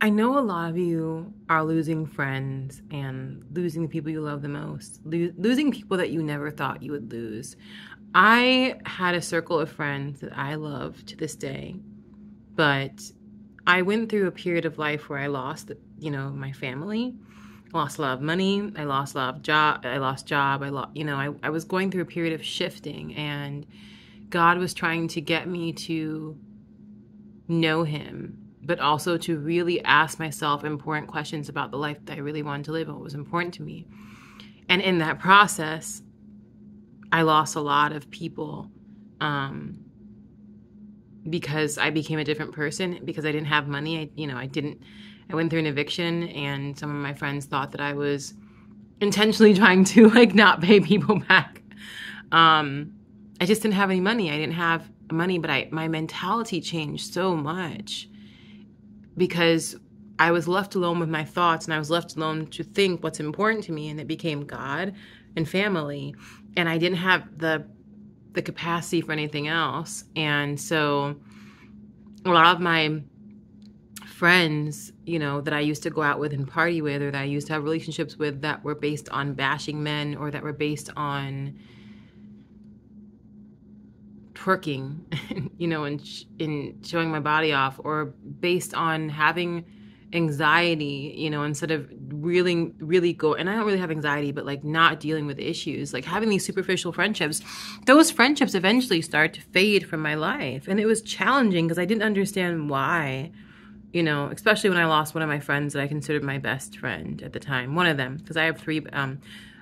I know a lot of you are losing friends and losing the people you love the most, losing people that you never thought you would lose. I had a circle of friends that I love to this day, but I went through a period of life where I lost, my family. I lost a lot of money. I lost a lot of job. I lost job. I was going through a period of shifting, and God was trying to get me to know him, but also to really ask myself important questions about the life that I really wanted to live and what was important to me. And in that process, I lost a lot of people um, because I became a different person because I didn't have money. I went through an eviction, and some of my friends thought that I was intentionally trying to like not pay people back. Um, I just didn't have any money. I didn't have money, but my mentality changed so much because I was left alone with my thoughts, and I was left alone to think what's important to me, and it became God and family, and I didn't have the capacity for anything else. And so a lot of my friends, that I used to go out with and party with, or that I used to have relationships with, that were based on bashing men, or that were based on twerking, and showing my body off, or based on having anxiety, instead of really go. And I don't really have anxiety, but like not dealing with issues, like having these superficial friendships, those friendships eventually start to fade from my life. And it was challenging because I didn't understand why, especially when I lost one of my friends that I considered my best friend at the time. One of them, because I have three,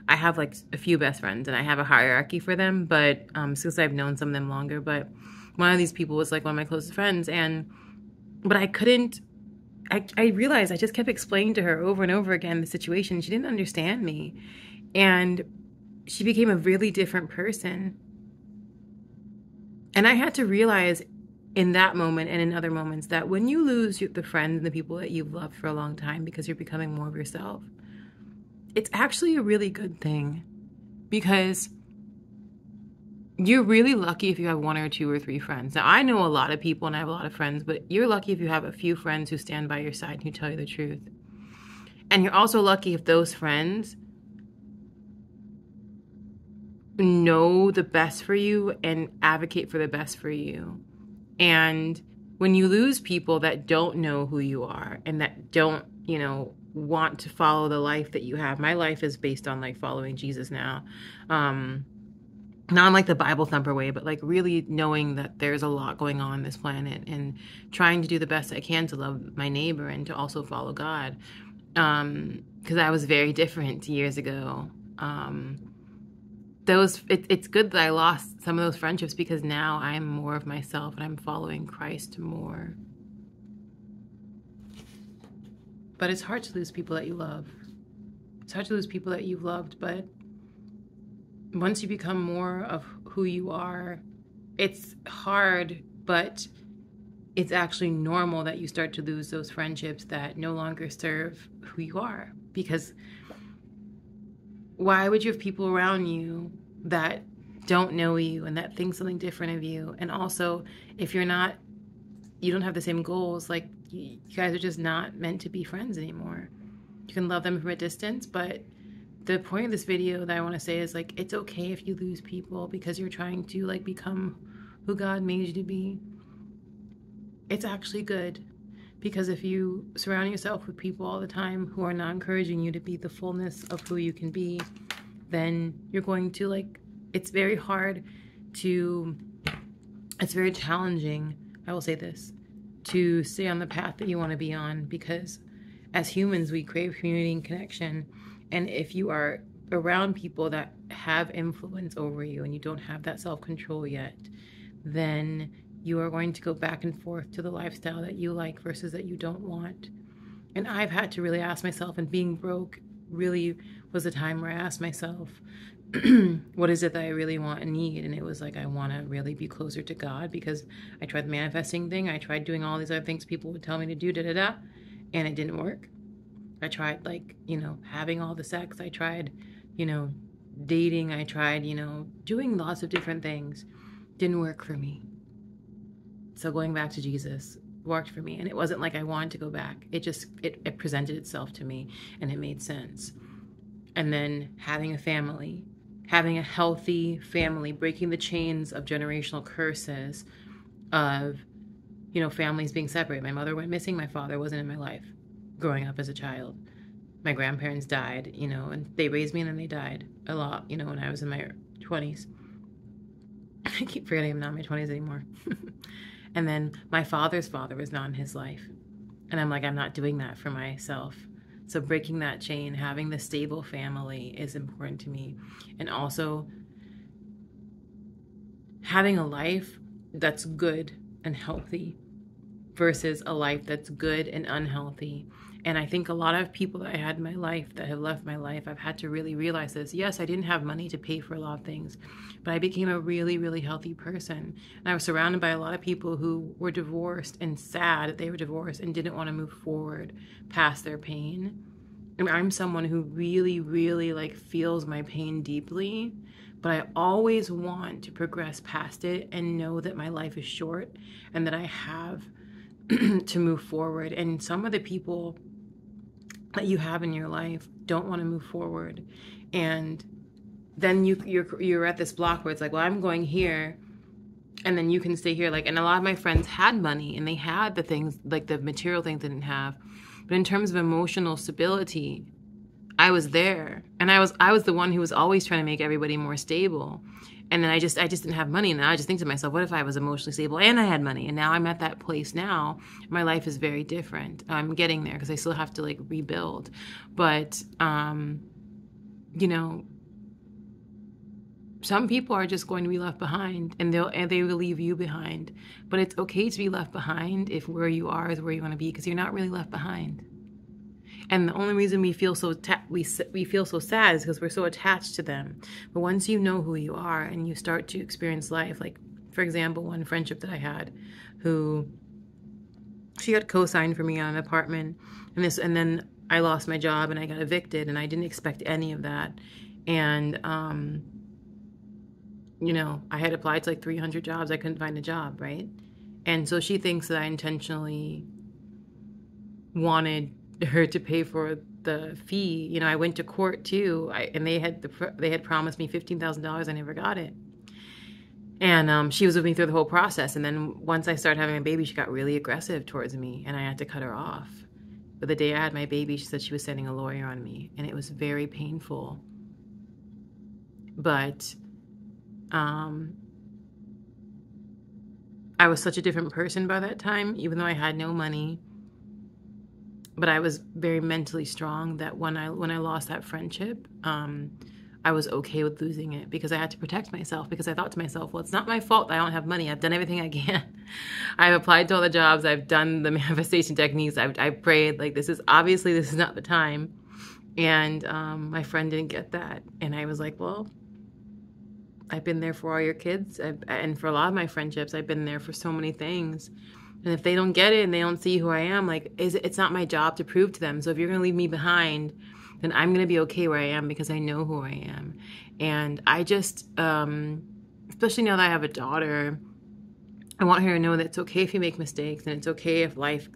I have like a few best friends, and I have a hierarchy for them, but since I've known some of them longer, but one of these people was like one of my closest friends, but I couldn't, I realized I just kept explaining to her over and over again the situation. She didn't understand me, and she became a really different person. And I had to realize in that moment and in other moments that when you lose the friends and the people that you've loved for a long time because you're becoming more of yourself, it's actually a really good thing, because you're really lucky if you have one or two or three friends. Now, I know a lot of people and I have a lot of friends, but you're lucky if you have a few friends who stand by your side and who tell you the truth. And you're also lucky if those friends know the best for you and advocate for the best for you. And when you lose people that don't know who you are and that don't, want to follow the life that you have. My life is based on like following Jesus now. Not in like the Bible thumper way, but like really knowing that there's a lot going on this planet, and trying to do the best I can to love my neighbor and to also follow God. Because I was very different years ago. It's good that I lost some of those friendships, because now I'm more of myself and I'm following Christ more. But it's hard to lose people that you love. It's hard to lose people that you've loved, but once you become more of who you are, it's hard, but it's actually normal that you start to lose those friendships that no longer serve who you are. Because why would you have people around you that don't know you and that think something different of you? And also, if you don't have the same goals, like you guys are just not meant to be friends anymore. You can love them from a distance, but the point of this video that I want to say is like, it's okay if you lose people because you're trying to like become who God made you to be. It's actually good, because if you surround yourself with people all the time who are not encouraging you to be the fullness of who you can be, then you're going to it's very challenging, I will say this, to stay on the path that you want to be on, because as humans, we crave community and connection. And if you are around people that have influence over you and you don't have that self-control yet, then you are going to go back and forth to the lifestyle that you like versus that you don't want. And I've had to really ask myself, and being broke really was a time where I asked myself, what is it that I really want and need? And it was like, I want to really be closer to God, because I tried the manifesting thing. I tried doing all these other things people would tell me to do, and it didn't work. I tried having all the sex. I tried, dating. I tried, doing lots of different things. Didn't work for me. So going back to Jesus, worked for me. And it wasn't like I wanted to go back. It presented itself to me and it made sense. And then having a family, having a healthy family, breaking the chains of generational curses of, families being separated. My mother went missing. My father wasn't in my life growing up as a child. My grandparents died, and they raised me and then they died a lot, when I was in my 20s. I keep forgetting I'm not in my 20s anymore. And then my father's father was not in his life. And I'm like, I'm not doing that for myself. So breaking that chain, having the stable family is important to me. And also having a life that's good and healthy versus a life that's good and unhealthy. And I think a lot of people that I had in my life that have left my life, I've had to really realize this. Yes, I didn't have money to pay for a lot of things, but I became a really, really healthy person. And I was surrounded by a lot of people who were divorced and sad that they were divorced and didn't want to move forward past their pain. And I'm someone who really, really feels my pain deeply, but I always want to progress past it and know that my life is short and that I have to move forward. And some of the people that you have in your life don't want to move forward, and then you're at this block where it's like, well, I'm going here, and then you can stay here. And a lot of my friends had money and they had the things, the material things they didn't have, but in terms of emotional stability, I was there, and I was the one who was always trying to make everybody more stable. And then I just didn't have money. And now I just think to myself, what if I was emotionally stable and I had money? And now I'm at that place now. My life is very different. I'm getting there because I still have to rebuild. But, some people are just going to be left behind, and they will leave you behind. But it's okay to be left behind if where you are is where you want to be, because you're not really left behind. And the only reason we feel so we feel so sad is because we're so attached to them. But once you know who you are and you start to experience life, for example, one friendship that I had, she got co-signed for me on an apartment, and then I lost my job and I got evicted, and I didn't expect any of that. And I had applied to 300 jobs. I couldn't find a job, right? And so she thinks that I intentionally wanted her to pay for the fee. I went to court too, and they had promised me $15,000. I never got it. And she was with me through the whole process. And then once I started having a baby, she got really aggressive towards me, and I had to cut her off. But the day I had my baby, she said she was sending a lawyer on me, and it was very painful. But I was such a different person by that time, even though I had no money. But I was very mentally strong that when I lost that friendship, I was okay with losing it, because I had to protect myself, because I thought to myself, well, it's not my fault that I don't have money. I've done everything I can. I've applied to all the jobs. I've done the manifestation techniques. I've prayed. This is not the time. And my friend didn't get that. And I was like, well, I've been there for all your kids. And for a lot of my friendships, I've been there for so many things. And if they don't get it and they don't see who I am, it's not my job to prove to them. So if you're going to leave me behind, then I'm going to be okay where I am, because I know who I am. And I just, especially now that I have a daughter, I want her to know that it's okay if you make mistakes, and it's okay if life,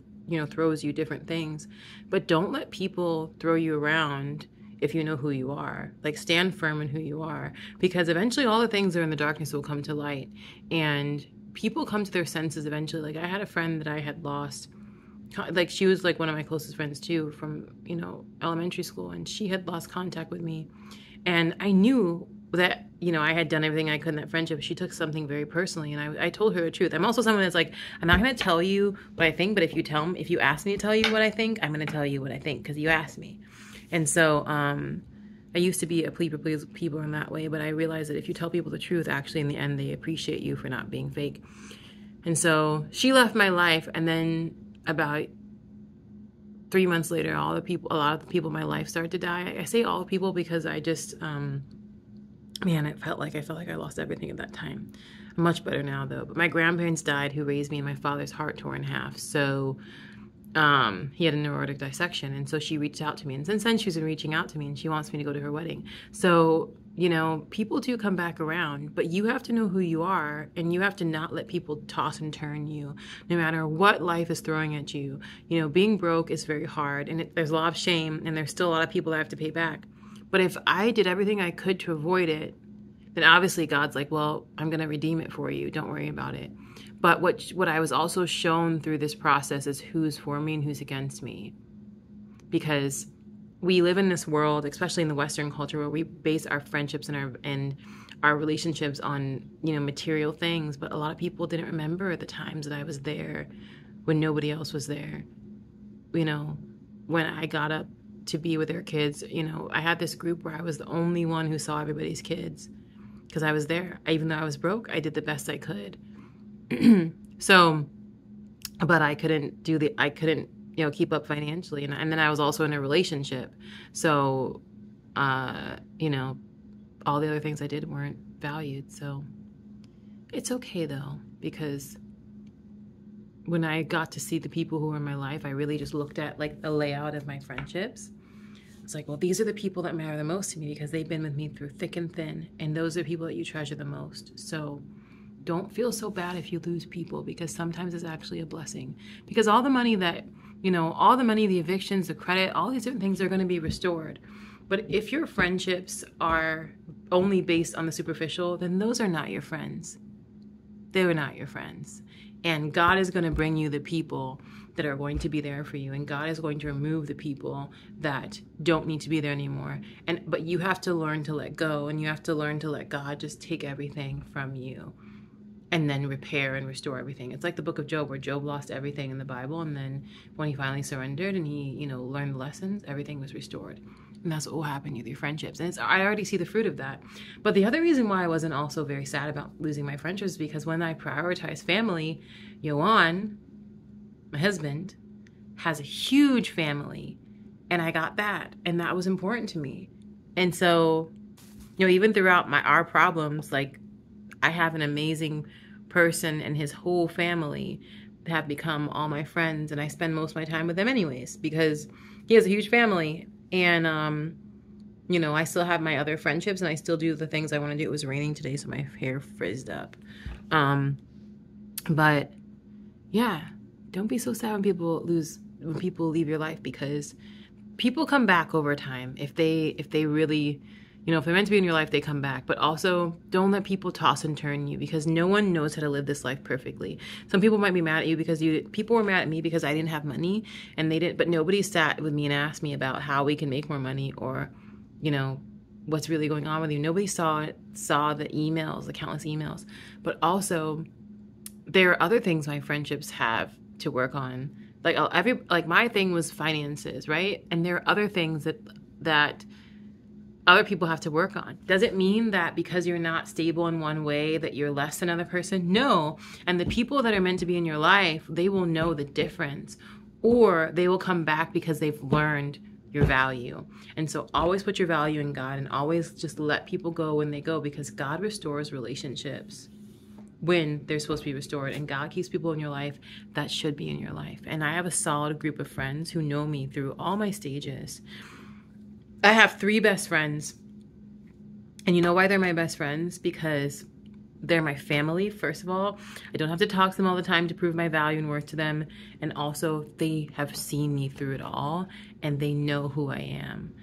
throws you different things. But don't let people throw you around if you know who you are. Stand firm in who you are, because eventually all the things that are in the darkness will come to light. And people come to their senses eventually. I had a friend that I had lost. She was one of my closest friends too, from, elementary school, and she had lost contact with me. And I knew that, I had done everything I could in that friendship. She took something very personally, and I told her the truth. I'm also someone that's I'm not going to tell you what I think, but if you ask me to tell you what I think, I'm going to tell you what I think, because you asked me. And so, I used to be a please people in that way, but I realized that if you tell people the truth, actually in the end, they appreciate you for not being fake. And so she left my life, and then about 3 months later, a lot of the people in my life started to die. I say all the people because I just, I felt like I lost everything at that time. I'm much better now though. But my grandparents died, who raised me, and my father's heart tore in half. So he had a neurotic dissection, and so she reached out to me, and since then she's been reaching out to me, and she wants me to go to her wedding. So you know, people do come back around, but you have to know who you are, and you have to not let people toss and turn you, no matter what life is throwing at you. You know, being broke is very hard, and there's a lot of shame, and there's still a lot of people that I have to pay back. But if I did everything I could to avoid it, then obviously God's like, well, I'm going to redeem it for you. Don't worry about it. But what I was also shown through this process is who's for me and who's against me. Because we live in this world, especially in the Western culture, where we base our friendships and our relationships on, you know, material things. But a lot of people didn't remember the times that I was there when nobody else was there. You know, when I got up to be with their kids, you know, I had this group where I was the only one who saw everybody's kids because I was there. Even though I was broke, I did the best I could. So, but I couldn't, you know, keep up financially. And then I was also in a relationship. So, you know, all the other things I did weren't valued. So it's okay though, because when I got to see the people who were in my life, I really just looked at like the layout of my friendships. It's like, well, these are the people that matter the most to me because they've been with me through thick and thin. And those are people that you treasure the most. So don't feel so bad if you lose people, because sometimes it's actually a blessing. Because all the money that, you know, all the money, the evictions, the credit, all these different things are going to be restored. But if your friendships are only based on the superficial, then those are not your friends. They were not your friends. And God is going to bring you the people that are going to be there for you. And God is going to remove the people that don't need to be there anymore. But you have to learn to let go, and you have to learn to let God just take everything from you and then repair and restore everything. It's like the book of Job, where Job lost everything in the Bible. And then when he finally surrendered and he, you know, learned the lessons, everything was restored. And that's what will happen with your friendships. And I already see the fruit of that. But the other reason why I wasn't also very sad about losing my friendships is because when I prioritized family, Yohan, my husband, has a huge family. And I got that. And that was important to me. And so, you know, even throughout our problems, like, I have an amazing person and his whole family have become all my friends. And I spend most of my time with them anyways, because he has a huge family. And, you know, I still have my other friendships and I still do the things I want to do. It was raining today, so my hair frizzed up. But yeah, don't be so sad when people leave your life, because people come back over time. If they really, you know, if they're meant to be in your life, they come back. But also, don't let people toss and turn you, because no one knows how to live this life perfectly. Some people might be mad at you because people were mad at me because I didn't have money, and they didn't. But nobody sat with me and asked me about how we can make more money, or, you know, what's really going on with you. Nobody saw the emails, the countless emails. But also, there are other things my friendships have to work on. Like my thing was finances, right? And there are other things that other people have to work on. Does it mean that because you're not stable in one way that you're less than another person? No. And the people that are meant to be in your life, they will know the difference, or they will come back because they've learned your value. And so always put your value in God, and always just let people go when they go, because God restores relationships when they're supposed to be restored, and God keeps people in your life that should be in your life. And I have a solid group of friends who know me through all my stages. I have 3 best friends. And you know why they're my best friends? Because they're my family, first of all. I don't have to talk to them all the time to prove my value and worth to them. And also, they have seen me through it all, and they know who I am.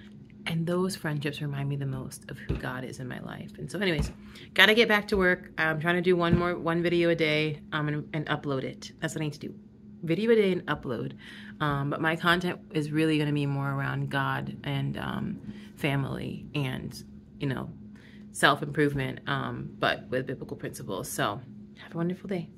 And those friendships remind me the most of who God is in my life. And so anyways, got to get back to work. I'm trying to do one video a day and upload it. That's what I need to do. Video a day and upload. But my content is really going to be more around God and family and, you know, self-improvement, but with biblical principles. So have a wonderful day.